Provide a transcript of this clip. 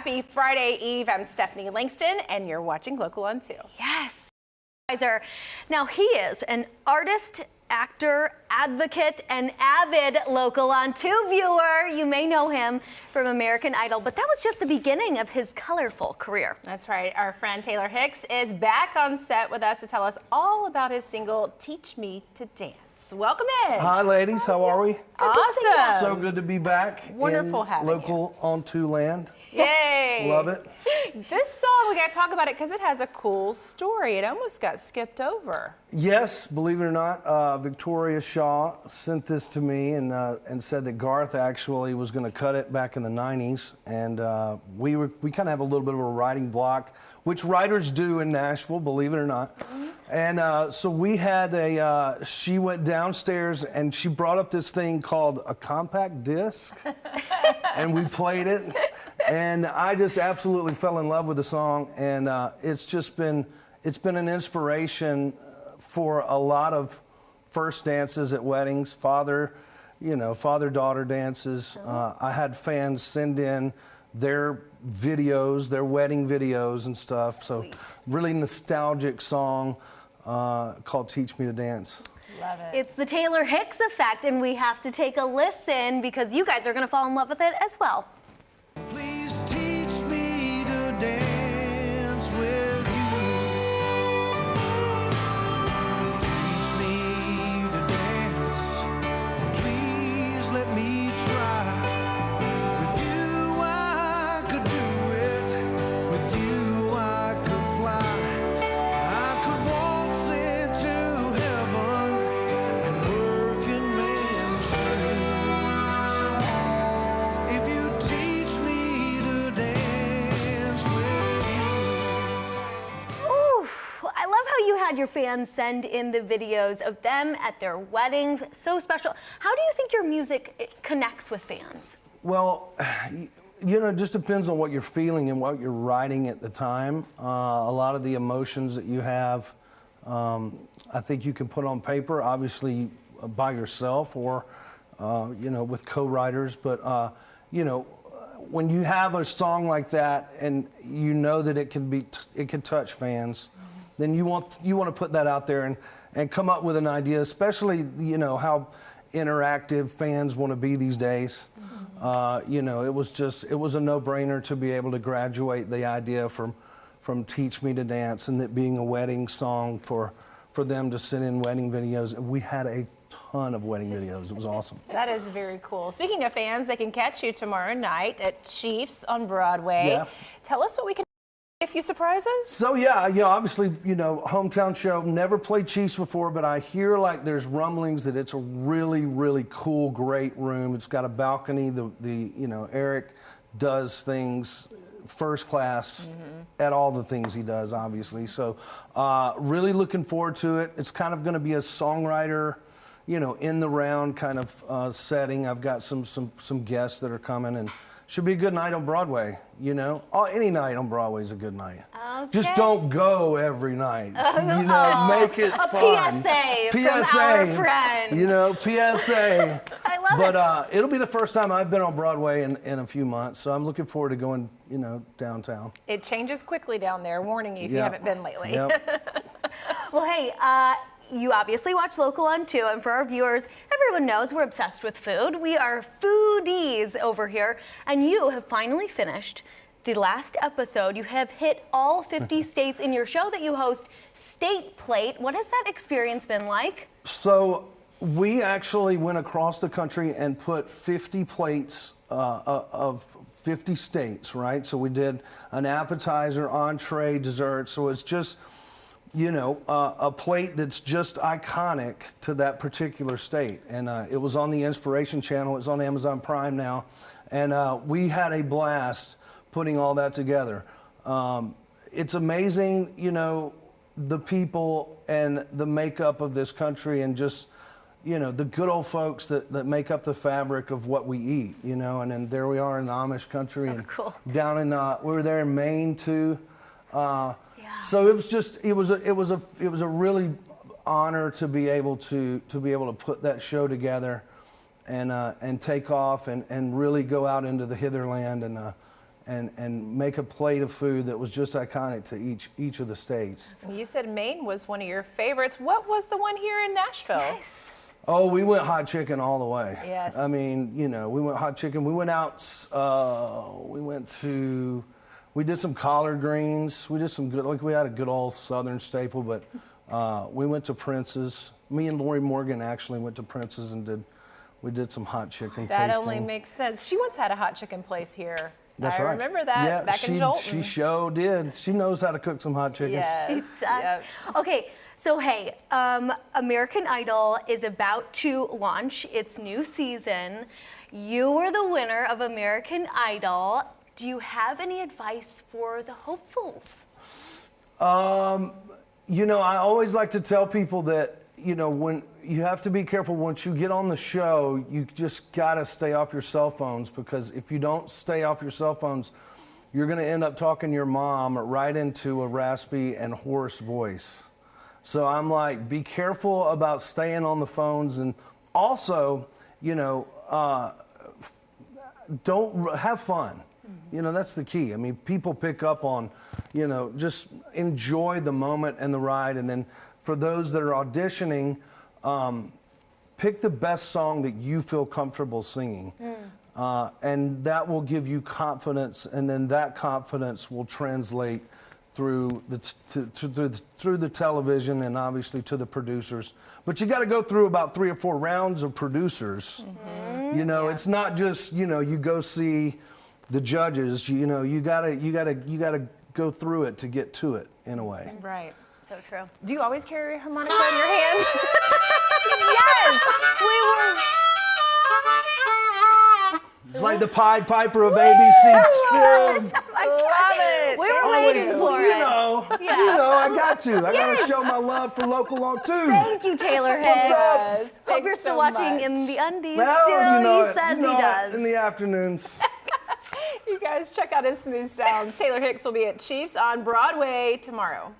Happy Friday Eve. I'm Stephanie Langston, and you're watching Local on 2. Yes. Now, he is an artist, actor, advocate, and avid Local on 2 viewer. You may know him from American Idol, but that was just the beginning of his colorful career. That's right. Our friend Taylor Hicks is back on set with us to tell us all about his single, Teach Me to Dance. Welcome in. Hi, ladies. How are we? Awesome. So good to be back. Wonderful having you. Local on 2 land. Yay. Love it. This song, we got to talk about it because it has a cool story. It almost got skipped over. Yes, believe it or not, Victoria Shaw sent this to me and said that Garth actually was going to cut it back in the 90s. And we kind of have a little bit of a writing block, which writers do in Nashville, believe it or not. And so we had she went downstairs and she brought up this thing called a compact disc. And we played it. And I just absolutely fell in love with the song. And it's been an inspiration for a lot of first dances at weddings, father-daughter dances. I had fans send in their videos, their wedding videos and stuff. So really nostalgic song called Teach Me to Dance. Love it. It's the Taylor Hicks effect, and we have to take a listen because you guys are going to fall in love with it as well. Please teach me to dance with you. Teach me to dance. Please let me try. With you I could do it. With you I could fly. I could waltz into heaven and work in men's shoes. If you teach me to dance with you. Ooh, I love how you had your fans send in the videos of them at their weddings. So special. How do you think your music connects with fans? Well, it just depends on what you're feeling and what you're writing at the time. A lot of the emotions that you have, I think you can put on paper, obviously by yourself or, with co-writers. But, when you have a song like that and you know that it can touch fans, then you want to put that out there and come up with an idea, especially, how interactive fans want to be these days. It was a no-brainer to be able to graduate the idea from Teach Me to Dance and it being a wedding song for them to send in wedding videos. And we had a ton of wedding videos. It was awesome. That is very cool. Speaking of fans, they can catch you tomorrow night at Chiefs on Broadway. Yeah. Tell us what we can do, a few surprises. So obviously, hometown show. Never played Chiefs before, but I hear like there's rumblings that it's a really, really cool, great room. It's got a balcony. Eric does things first class at all the things he does, obviously. So really looking forward to it. It's kind of going to be a songwriter, in the round kind of setting. I've got some guests that are coming and should be a good night on Broadway, Any night on Broadway is a good night. Okay. Just don't go every night. Make it fun. PSA from our friend. PSA. I love it. But it'll be the first time I've been on Broadway in a few months, so I'm looking forward to going, downtown. It changes quickly down there, warning you if you haven't been lately. Yep. Well, hey, you obviously watch Local on 2, and for our viewers, everyone knows we're obsessed with food. We are foodies over here, and you have finally finished the last episode. You have hit all 50 states in your show that you host, State Plate. What has that experience been like? So we actually went across the country and put 50 plates of 50 states, right? So we did an appetizer, entree, dessert. So it's just, a plate that's just iconic to that particular state. And it was on the Inspiration Channel. It's on Amazon Prime now. And we had a blast putting all that together. It's amazing, the people and the makeup of this country and just, the good old folks that make up the fabric of what we eat, and then there we are in the Amish country and cool. down in, we were there in Maine too. So it was a really honor to be able to put that show together and take off and really go out into the hitherland and make a plate of food that was just iconic to each of the states. You said Maine was one of your favorites. What was the one here in Nashville? Yes. Oh, we went hot chicken all the way. Yes. I mean, you know, we went hot chicken. We went out, we did some collard greens. We did some good, like we had a good old Southern staple, but we went to Prince's. Me and Lori Morgan actually went to Prince's and we did some hot chicken That tasting. only makes sense. She once had a hot chicken place here. That's I right. remember that Yeah, back in Jolton. She sure did. She knows how to cook some hot chicken. Yes. She does. Yep. Okay, so hey, American Idol is about to launch its new season. You were the winner of American Idol. Do you have any advice for the hopefuls? You know, I always like to tell people that, you know, when you have to be careful once you get on the show, you just gotta stay off your cell phones, because if you don't stay off your cell phones, you're gonna end up talking your mom right into a raspy and hoarse voice. So I'm like, be careful about staying on the phones, and also, you know, don't have fun. You know, that's the key. I mean, people pick up on, you know, just enjoy the moment and the ride. And then for those that are auditioning, pick the best song that you feel comfortable singing. And that will give you confidence, and then that confidence will translate through the television and obviously to the producers. But you got to go through about 3 or 4 rounds of producers. You know, it's not just, you know, you go see the judges. You know, you gotta go through it to get to it in a way. Right. So true. Do you always carry a harmonica in your hand? Yes, It's like the Pied Piper of ABC. Love it. we were Always, waiting well, for you it. know, Yeah. you know, I got to. I got to show my love for local law too. Thank you, Taylor Hicks. What's up? Yes, Hope thanks you're still so watching much. in the undies Well, still. you know He it. says You know he it. does. In the afternoons. You guys check out his smooth sounds. Taylor Hicks will be at Chiefs on Broadway tomorrow.